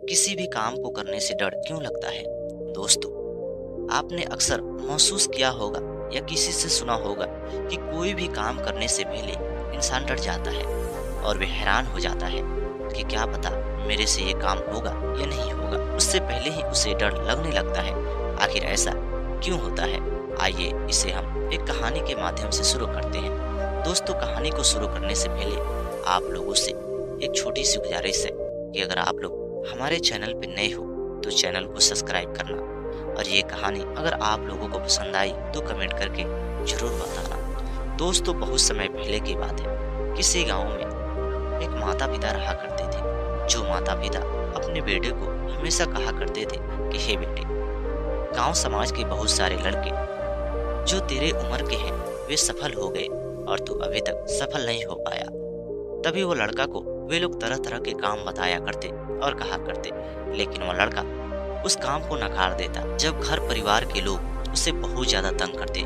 किसी भी काम को करने से डर क्यों लगता है? दोस्तों, आपने अक्सर महसूस किया होगा या किसी से सुना होगा कि कोई भी काम करने से पहले इंसान डर जाता है और वे हैरान हो जाता है कि क्या पता मेरे से ये काम होगा या नहीं होगा। उससे पहले ही उसे डर लगने लगता है। आखिर ऐसा क्यों होता है? आइए इसे हम एक कहानी के माध्यम से शुरू करते हैं। दोस्तों, कहानी को शुरू करने से पहले आप लोगों से एक छोटी सी गुजारिश है कि अगर आप लोग हमारे चैनल पर नए हो तो चैनल को सब्सक्राइब करना, और ये कहानी अगर आप लोगों को पसंद आई तो कमेंट करके जरूर बताना। दोस्तों, बहुत समय पहले की बात है। किसी गांव में एक माता पिता रहा करते थे। जो माता पिता अपने बेटे को हमेशा कहा करते थे कि हे बेटे, गांव समाज के बहुत सारे लड़के जो तेरे उम्र के हैं वे सफल हो गए और तू अभी तक सफल नहीं हो पाया। तभी वो लड़का को वे लोग तरह तरह के काम बताया करते और कहा करते, लेकिन वो लड़का उस काम को नकार देता। जब घर परिवार के लोग उसे बहुत ज्यादा तंग करते,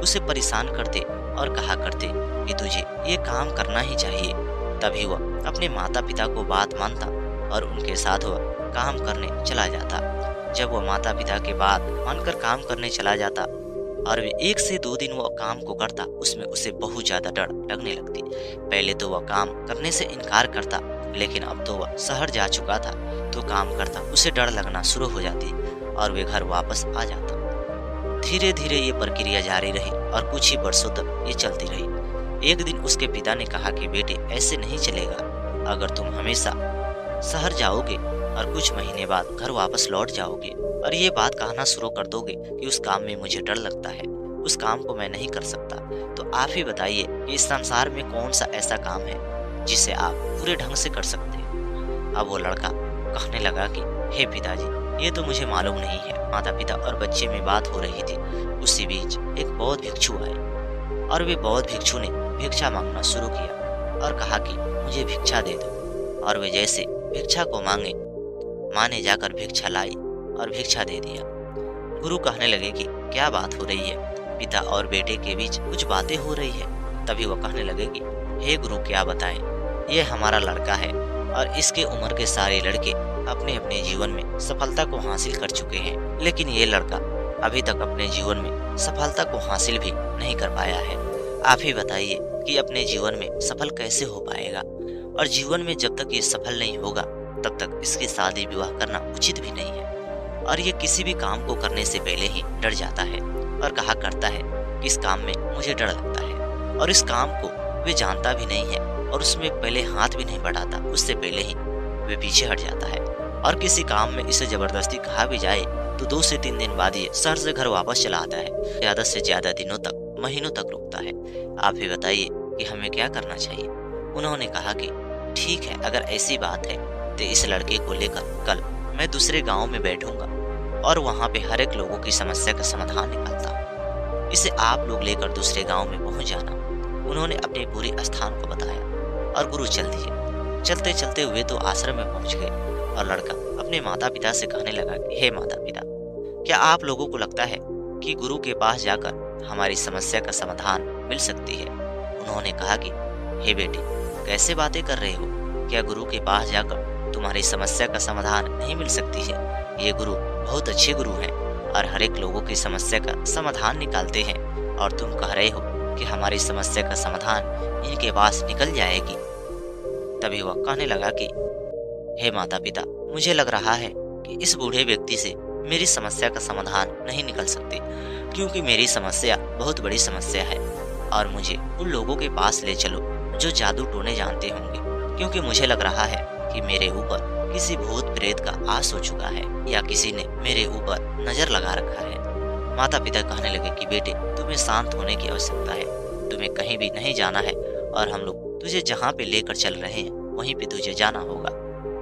उसे परेशान करते और कहा करते कि तुझे ये काम करना ही चाहिए, तभी वह अपने माता पिता को बात मानता और उनके साथ वह काम करने चला जाता। जब वह माता पिता के बात मानकर काम करने चला जाता और वे 1 से 2 दिन वह काम को करता, उसमें उसे बहुत ज्यादा डर लगने लगती। पहले तो वह काम करने से इनकार करता, लेकिन अब तो वह शहर जा चुका था तो काम करता उसे डर लगना शुरू हो जाती और वे घर वापस आ जाता। धीरे धीरे ये प्रक्रिया जारी रही और कुछ ही वर्षों तक ये चलती रही। एक दिन उसके पिता ने कहा कि बेटे, ऐसे नहीं चलेगा। अगर तुम हमेशा शहर जाओगे और कुछ महीने बाद घर वापस लौट जाओगे और ये बात कहना शुरू कर दोगे कि उस काम में मुझे डर लगता है, उस काम को मैं नहीं कर सकता, तो आप ही बताइए कि इस संसार में कौन सा ऐसा काम है जिसे आप पूरे ढंग से कर सकते हैं। अब वो लड़का कहने लगा कि हे पिताजी, ये तो मुझे मालूम नहीं है। माता पिता और बच्चे में बात हो रही थी। उसी बीच एक बौद्ध भिक्षु आए और वे बौद्ध भिक्षु ने भिक्षा मांगना शुरू किया और कहा कि मुझे भिक्षा दे दो। और वे जैसे भिक्षा को मांगे, माँ ने जाकर भिक्षा लाई और भिक्षा दे दिया। गुरु कहने लगे कि क्या बात हो रही है? पिता और बेटे के बीच कुछ बातें हो रही है। तभी वो कहने लगे कि हे गुरु, क्या बताएं, ये हमारा लड़का है और इसके उम्र के सारे लड़के अपने अपने जीवन में सफलता को हासिल कर चुके हैं, लेकिन ये लड़का अभी तक अपने जीवन में सफलता को हासिल भी नहीं कर पाया है। आप ही बताइए कि अपने जीवन में सफल कैसे हो पाएगा, और जीवन में जब तक ये सफल नहीं होगा तब तक इसकी शादी विवाह करना उचित भी नहीं है। और ये किसी भी काम को करने से पहले ही डर जाता है और कहा करता है कि इस काम में मुझे डर लगता है, और इस काम को वे जानता भी नहीं है और उसमें पहले हाथ भी नहीं बढ़ाता। उससे पहले ही वे पीछे हट जाता है, और किसी काम में इसे जबरदस्ती कहा भी जाए तो 2 से 3 दिन बाद ये शहर से घर वापस चला आता है। ज्यादा से ज्यादा दिनों तक, महीनों तक रुकता है। आप ही बताइए कि हमें क्या करना चाहिए। उन्होंने कहा कि ठीक है, अगर ऐसी बात है तो इस लड़के को लेकर कल मैं दूसरे गांव में बैठूंगा और वहां पे हर एक लोगों की समस्या का समाधान निकालता हूँ। इसे आप लोग लेकर दूसरे गांव में पहुंच जाना। उन्होंने अपने पूरे स्थान को बताया और गुरु चल दिए। चलते चलते हुए तो आश्रम में पहुंच गए और लड़का अपने माता पिता से कहने लगा कि हे माता पिता, क्या आप लोगों को लगता है कि गुरु के पास जाकर हमारी समस्या का समाधान मिल सकती है? उन्होंने कहा कि हे बेटे, कैसे बातें कर रहे हो? क्या गुरु के पास जाकर तुम्हारी समस्या का समाधान नहीं मिल सकती है? ये गुरु बहुत अच्छे गुरु हैं और हर एक लोगों की समस्या का समाधान निकालते हैं, और तुम कह रहे हो कि हमारी समस्या का समाधान इनके पास निकल जाएगी। तभी वह कहने लगा कि हे माता पिता, मुझे लग रहा है कि इस बूढ़े व्यक्ति से मेरी समस्या का समाधान नहीं निकल सकती, क्योंकि मेरी समस्या बहुत बड़ी समस्या है, और मुझे उन लोगों के पास ले चलो जो जादू टोने जानते होंगे, क्योंकि मुझे लग रहा है कि मेरे ऊपर किसी भूत प्रेत का आस हो चुका है या किसी ने मेरे ऊपर नजर लगा रखा है। माता पिता कहने लगे कि बेटे, तुम्हें शांत होने की आवश्यकता है, तुम्हें कहीं भी नहीं जाना है और हम लोग तुझे जहाँ पे लेकर चल रहे हैं वहीं पे तुझे जाना होगा।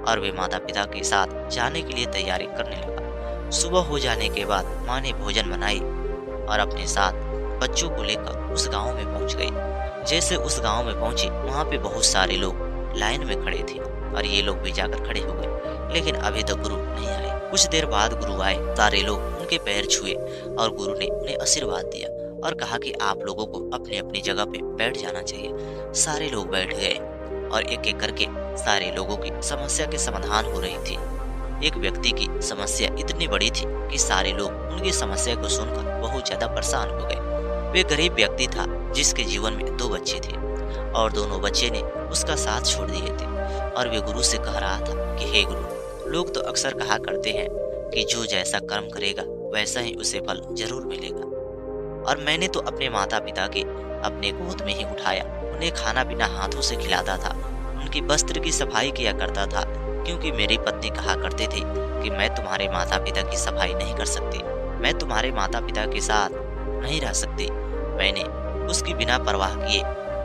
और वे माता पिता के साथ जाने के लिए तैयारी करने लगा। सुबह हो जाने के बाद माँ ने भोजन बनाई और अपने साथ बच्चों को लेकर उस गाँव में पहुँच गई। जैसे उस गाँव में पहुंची, वहाँ पे बहुत सारे लोग लाइन में खड़े थे और ये लोग भी जाकर खड़े हो गए, लेकिन अभी तक गुरु नहीं आए। कुछ देर बाद गुरु आए। सारे लोग उनके पैर छुए और गुरु ने उन्हें आशीर्वाद दिया और कहा कि आप लोगों को अपनी अपनी जगह पे बैठ जाना चाहिए। सारे लोग बैठ गए और एक एक करके सारे लोगों की समस्या के समाधान हो रही थी। एक व्यक्ति की समस्या इतनी बड़ी थी कि सारे लोग उनकी समस्या को सुनकर बहुत ज्यादा परेशान हो गए। वे गरीब व्यक्ति था जिसके जीवन में 2 बच्चे थे और दोनों बच्चे ने उसका साथ छोड़ दिए थे और वे गुरु से कह रहा था कि हे गुरु, लोग तो अक्सर कहा करते हैं कि जो जैसा कर्म करेगा वैसा ही उसे फल जरूर मिलेगा। और मैंने तो अपने माता पिता के अपने गोद में ही उठाया, उन्हें खाना पीना हाथों से खिलाता था, उनकी वस्त्र की सफाई किया करता था, क्योंकि मेरी पत्नी कहा करते थे कि मैं तुम्हारे माता पिता की सफाई नहीं कर सकती, मैं तुम्हारे माता पिता के साथ नहीं रह सकती। मैंने उसकी बिना परवाह किए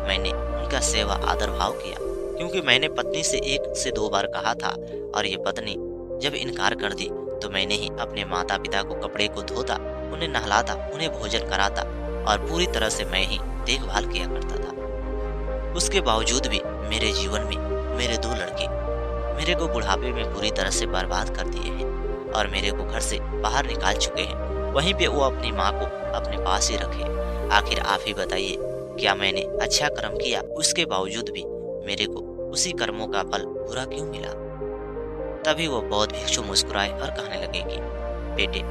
मैंने उनका सेवा आदर भाव किया, क्योंकि मैंने पत्नी से 1 से 2 बार कहा था और ये पत्नी जब इनकार कर दी तो मैंने ही अपने माता पिता को कपड़े को धोता, उन्हें नहलाता, उन्हें भोजन कराता और पूरी तरह से मैं ही देखभाल किया करता था। उसके बावजूद भी मेरे जीवन में मेरे 2 लड़के मेरे को बुढ़ापे में पूरी तरह से बर्बाद कर दिए हैं और मेरे को घर से बाहर निकाल चुके हैं। वहीं पे वो अपनी माँ को अपने पास ही रखे। आखिर आप ही बताइए, क्या मैंने अच्छा कर्म किया, उसके बावजूद भी मेरे को उसी कर्मों का फल बुरा क्यों मिला? तभी वो बौद्ध भिक्षु मुस्कुराए और कहने लगे कि बेटे,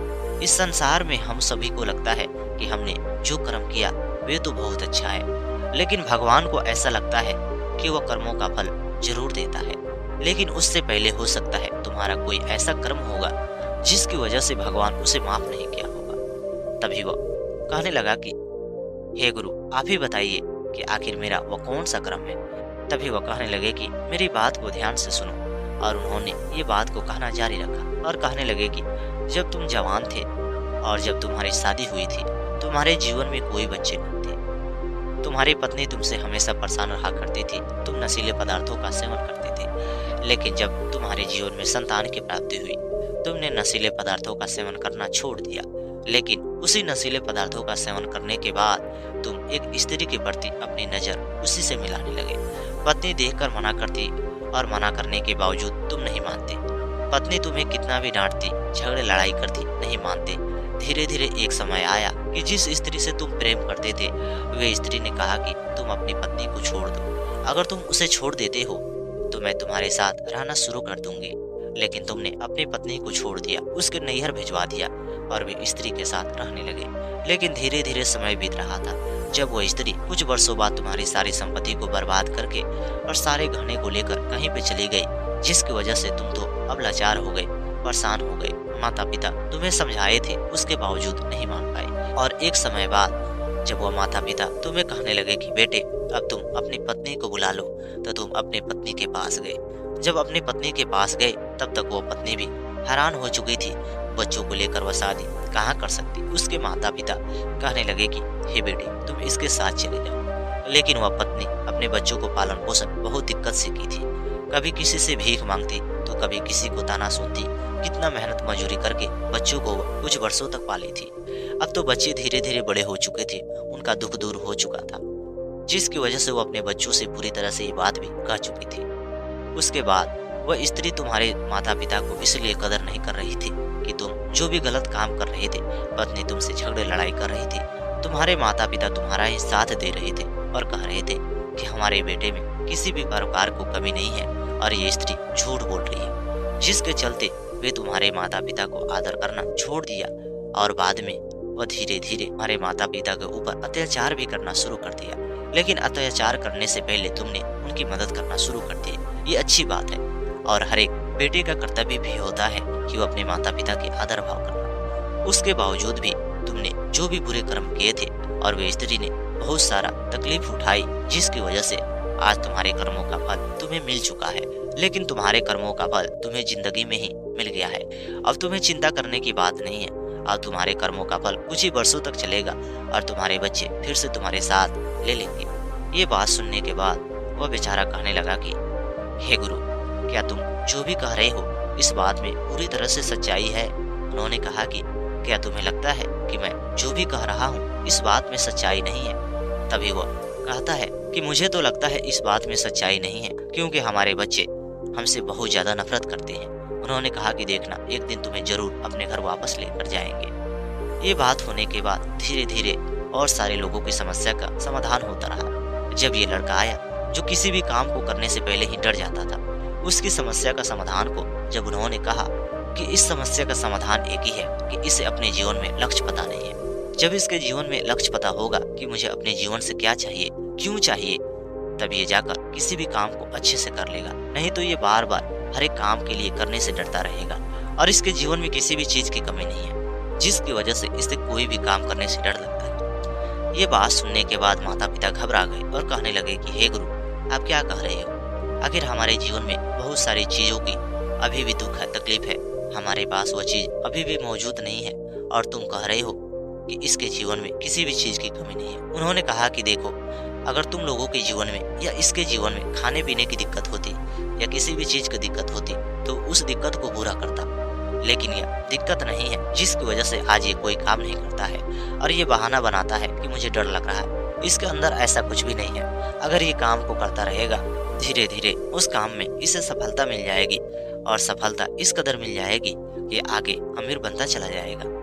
इस संसार में हम सभी को लगता है कि हमने जो कर्म किया वे तो बहुत अच्छा है, लेकिन भगवान को ऐसा लगता है कि वह कर्मों का फल जरूर देता है। लेकिन उससे पहले हो सकता है तुम्हारा कोई ऐसा कर्म होगा जिसकी वजह से भगवान उसे माफ नहीं किया होगा। तभी वह कहने लगा कि हे गुरु, आप ही बताइए कि आखिर मेरा वह कौन सा कर्म है। तभी वह कहने लगे कि मेरी बात को ध्यान से सुनो। और उन्होंने ये बात को कहना जारी रखा और कहने लगे कि जब तुम जवान थे और जब तुम्हारी शादी हुई थी, तुम्हारे जीवन में कोई बच्चे नहीं थे। तुम्हारी पत्नी तुमसे हमेशा परेशान रहा करती थी, तुम नशीले पदार्थों का सेवन करते थे। लेकिन जब तुम्हारे जीवन में संतान की प्राप्ति हुई, तुमने नशीले पदार्थों का सेवन करना छोड़ दिया। लेकिन उसी नशीले पदार्थों का सेवन करने के बाद तुम एक स्त्री के प्रति अपनी नजर उसी से मिलाने लगे। पत्नी देखकर मना करती और मना करने के बावजूद तुम नहीं मानते। पत्नी तुम्हें कितना भी डांटती, झगड़े लड़ाई करती, नहीं मानते। धीरे धीरे एक समय आया कि जिस स्त्री से तुम प्रेम करते थे, वे स्त्री ने कहा कि तुम अपनी पत्नी को छोड़ दो। अगर तुम उसे छोड़ देते हो तो मैं तुम्हारे साथ रहना शुरू कर दूंगी। लेकिन तुमने अपनी पत्नी को छोड़ दिया, उसके नैहर भिजवा दिया और वे स्त्री के साथ रहने लगे। लेकिन धीरे धीरे समय बीत रहा था। जब वो स्त्री कुछ वर्षों बाद तुम्हारी सारी संपत्ति को बर्बाद करके और सारे गहने को लेकर कहीं पे चली गई, जिसकी वजह से तुम तो अब लाचार हो गए, परेशान हो गए। माता पिता तुम्हें समझाए थे, उसके बावजूद नहीं मान पाए। और एक समय बाद जब वो माता पिता तुम्हें कहने लगे कि बेटे, अब तुम अपनी पत्नी को बुला लो, तो तुम अपनी पत्नी के पास गए। जब अपनी पत्नी के पास गए, तब तक वो पत्नी भी हैरान हो चुकी थी। बच्चों को लेकर वह शादी कहाँ कर सकती। उसके माता पिता कहने लगे कि हे बेटे, तुम इसके साथ चले जाओ। लेकिन वह पत्नी अपने बच्चों को पालन पोषण बहुत दिक्कत से की थी। कभी किसी से भीख मांगती तो कभी किसी को ताना सुनती। कितना मेहनत मजूरी करके बच्चों को कुछ वर्षों तक पाली थी। अब तो बच्चे धीरे धीरे बड़े हो चुके थे, उनका दुख दूर हो चुका था, जिसकी वजह से वो अपने बच्चों से पूरी तरह से ये बात भी कह चुकी थी। उसके बाद वह स्त्री तुम्हारे माता पिता को इसलिए कदर नहीं कर रही थी कि तुम जो भी गलत काम कर रहे थे, पत्नी तुमसे झगड़े लड़ाई कर रही थी, तुम्हारे माता पिता तुम्हारा ही साथ दे रहे थे और कह रहे थे कि हमारे बेटे में किसी भी प्रकार को कमी नहीं है और ये स्त्री झूठ बोल रही है, जिसके चलते वे तुम्हारे माता पिता को आदर करना छोड़ दिया। और बाद में वह धीरे धीरे हमारे माता पिता के ऊपर अत्याचार भी करना शुरू कर दिया। लेकिन अत्याचार करने से पहले तुमने उनकी मदद करना शुरू कर दी। ये अच्छी बात है और हर एक बेटे का कर्तव्य भी होता है कि वो अपने माता पिता के आदर भाव करना। उसके बावजूद भी तुमने जो भी बुरे कर्म किए थे और वे स्त्री ने बहुत सारा तकलीफ उठाई, जिसकी वजह से आज तुम्हारे कर्मों का फल तुम्हें मिल चुका है। लेकिन तुम्हारे कर्मों का फल तुम्हें जिंदगी में ही मिल गया है। अब तुम्हें चिंता करने की बात नहीं है। अब तुम्हारे कर्मों का फल कुछ ही वर्षों तक चलेगा और तुम्हारे बच्चे फिर से तुम्हारे साथ ले लेंगे। ये बात सुनने के बाद वह बेचारा कहने लगा कि हे गुरु, क्या तुम जो भी कह रहे हो इस बात में पूरी तरह से सच्चाई है? उन्होंने कहा कि क्या तुम्हें लगता है कि मैं जो भी कह रहा हूँ इस बात में सच्चाई नहीं है? तभी वह कहता है कि मुझे तो लगता है इस बात में सच्चाई नहीं है, क्योंकि हमारे बच्चे हमसे बहुत ज्यादा नफरत करते हैं। उन्होंने कहा कि देखना, एक दिन तुम्हें जरूर अपने घर वापस लेकर जाएंगे। ये बात होने के बाद धीरे धीरे और सारे लोगों की समस्या का समाधान होता रहा। जब ये लड़का आया जो किसी भी काम को करने से पहले ही डर जाता था, उसकी समस्या का समाधान को जब उन्होंने कहा कि इस समस्या का समाधान एक ही है कि इसे अपने जीवन में लक्ष्य पता नहीं है। जब इसके जीवन में लक्ष्य पता होगा कि मुझे अपने जीवन से क्या चाहिए, क्यों चाहिए, तब ये जाकर किसी भी काम को अच्छे से कर लेगा। नहीं तो ये बार बार हर एक काम के लिए करने से डरता रहेगा और इसके जीवन में किसी भी चीज की कमी नहीं है, जिसकी वजह से इसे कोई भी काम करने से डर लगता है। ये बात सुनने के बाद माता पिता घबरा गए और कहने लगे कि हे गुरु, आप क्या कह रहे हो? आखिर हमारे जीवन में बहुत सारी चीजों की अभी भी दुख है, तकलीफ है, हमारे पास वो चीज अभी भी मौजूद नहीं है और तुम कह रहे हो कि इसके जीवन में किसी भी चीज की कमी नहीं है। उन्होंने कहा कि देखो, अगर तुम लोगों के जीवन में या इसके जीवन में खाने पीने की दिक्कत होती या किसी भी चीज की दिक्कत होती तो उस दिक्कत को पूरा करता, लेकिन यह दिक्कत नहीं है जिसकी वजह से आज ये कोई काम नहीं करता है और ये बहाना बनाता है कि मुझे डर लग रहा है। इसके अंदर ऐसा कुछ भी नहीं है। अगर ये काम को करता रहेगा, धीरे धीरे उस काम में इसे सफलता मिल जाएगी और सफलता इस कदर मिल जाएगी कि आगे अमीर बनता चला जाएगा।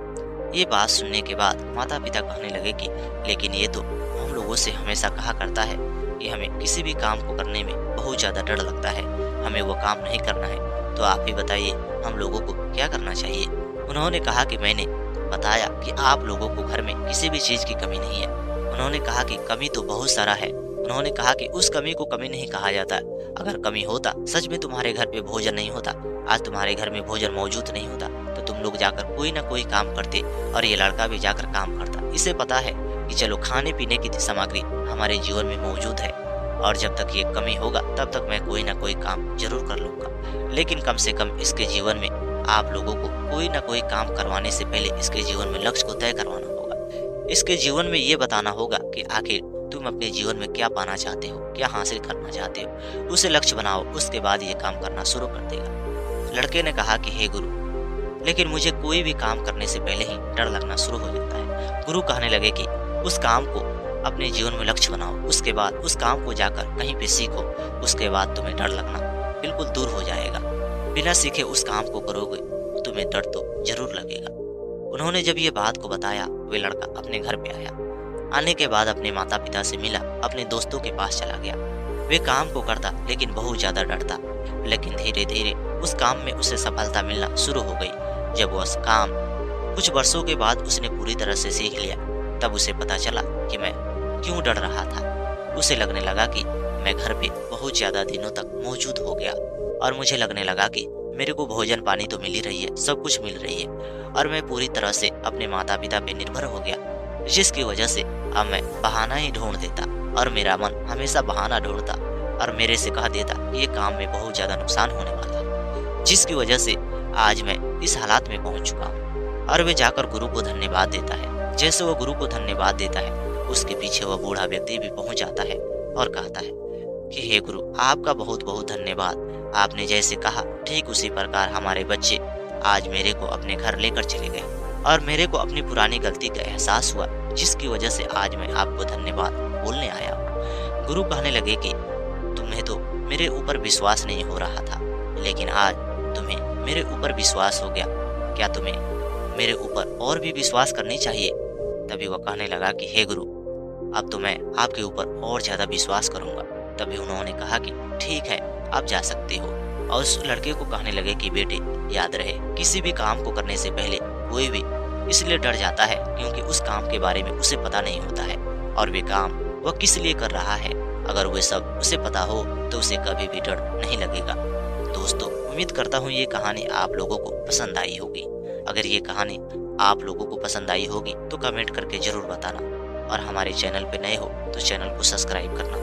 ये बात सुनने के बाद माता पिता कहने लगे कि लेकिन ये तो हम लोगों से हमेशा कहा करता है कि हमें किसी भी काम को करने में बहुत ज़्यादा डर लगता है, हमें वो काम नहीं करना है, तो आप ही बताइए हम लोगों को क्या करना चाहिए? उन्होंने कहा कि मैंने बताया कि आप लोगों को घर में किसी भी चीज़ की कमी नहीं है। उन्होंने कहा कि कमी तो बहुत सारा है। उन्होंने कहा कि उस कमी को कमी नहीं कहा जाता। अगर कमी होता, सच में तुम्हारे घर पे भोजन नहीं होता, आज तुम्हारे घर में भोजन मौजूद नहीं होता, तो तुम लोग जाकर कोई ना कोई काम करते और ये लड़का भी जाकर काम करता। इसे पता है कि चलो खाने पीने की सामग्री हमारे जीवन में मौजूद है और जब तक ये कमी होगा तब तक मैं कोई ना कोई काम जरूर कर लूंगा, लेकिन कम से कम इसके जीवन में आप लोगों को कोई ना कोई काम करवाने से पहले इसके जीवन में लक्ष्य को तय करवाना होगा। इसके जीवन में ये बताना होगा कि आखिर तुम अपने जीवन में क्या पाना चाहते हो, क्या हासिल करना चाहते हो, उसे लक्ष्य बनाओ, उसके बाद ये काम करना शुरू कर देगा। लड़के ने कहा कि हे गुरु, लेकिन मुझे कोई भी काम करने से पहले ही डर लगना शुरू हो जाता है। गुरु कहने लगे कि उस काम को अपने जीवन में लक्ष्य बनाओ, उसके बाद उस काम को जाकर कहीं पे सीखो, उसके बाद तुम्हें डर लगना बिल्कुल दूर हो जाएगा। बिना सीखे उस काम को करोगे तुम्हें डर तो जरूर लगेगा। उन्होंने जब ये बात को बताया, वे लड़का अपने घर पे आया। आने के बाद अपने माता पिता से मिला, अपने दोस्तों के पास चला गया। वे काम को करता लेकिन बहुत ज्यादा डरता, लेकिन धीरे धीरे उस काम में उसे सफलता मिलना शुरू हो गई। जब वह काम कुछ वर्षों के बाद उसने पूरी तरह से सीख लिया, तब उसे पता चला कि मैं क्यों डर रहा था। उसे लगने लगा कि मैं घर पे बहुत ज्यादा दिनों तक मौजूद हो गया और मुझे लगने लगा कि मेरे को भोजन पानी तो मिल ही रही है, सब कुछ मिल रही है और मैं पूरी तरह से अपने माता पिता पे निर्भर हो गया, जिसकी वजह से अब मैं बहाना ही ढूंढ देता और मेरा मन हमेशा बहाना ढूंढता और मेरे से कह देता कि ये काम में बहुत ज्यादा नुकसान होने वाला है, जिसकी वजह से आज मैं इस हालात में पहुंच चुका हूँ। और वे जाकर गुरु को धन्यवाद देता है। जैसे वो गुरु को धन्यवाद देता है, उसके पीछे वह बूढ़ा व्यक्ति भी पहुंच जाता है और कहता है कि हे गुरु, आपका बहुत बहुत धन्यवाद। आपने जैसे कहा ठीक उसी प्रकार हमारे बच्चे आज मेरे को अपने घर लेकर चले गए और मेरे को अपनी पुरानी गलती का एहसास हुआ, जिसकी वजह से आज मैं आपको धन्यवाद बोलने आया हूँ। गुरु कहने लगे कि तुम्हें तो मेरे ऊपर विश्वास नहीं हो रहा था, लेकिन आज तुम्हें मेरे ऊपर विश्वास हो गया, क्या तुम्हें मेरे ऊपर और भी विश्वास करनी चाहिए? तभी वह कहने लगा कि हे गुरु, अब तो मैं आपके ऊपर और ज्यादा विश्वास करूंगा। तभी उन्होंने कहा कि ठीक है, आप जा सकते हो। और उस लड़के को कहने लगे कि बेटे, याद रहे किसी भी काम को करने से पहले कोई भी इसलिए डर जाता है क्योंकि उस काम के बारे में उसे पता नहीं होता है और वे काम वह किस लिए कर रहा है। अगर वे सब उसे पता हो तो उसे कभी भी डर नहीं लगेगा। दोस्तों, उम्मीद करता हूँ ये कहानी आप लोगों को पसंद आई होगी। अगर ये कहानी आप लोगों को पसंद आई होगी तो कमेंट करके जरूर बताना और हमारे चैनल पे नए हो तो चैनल को सब्सक्राइब करना।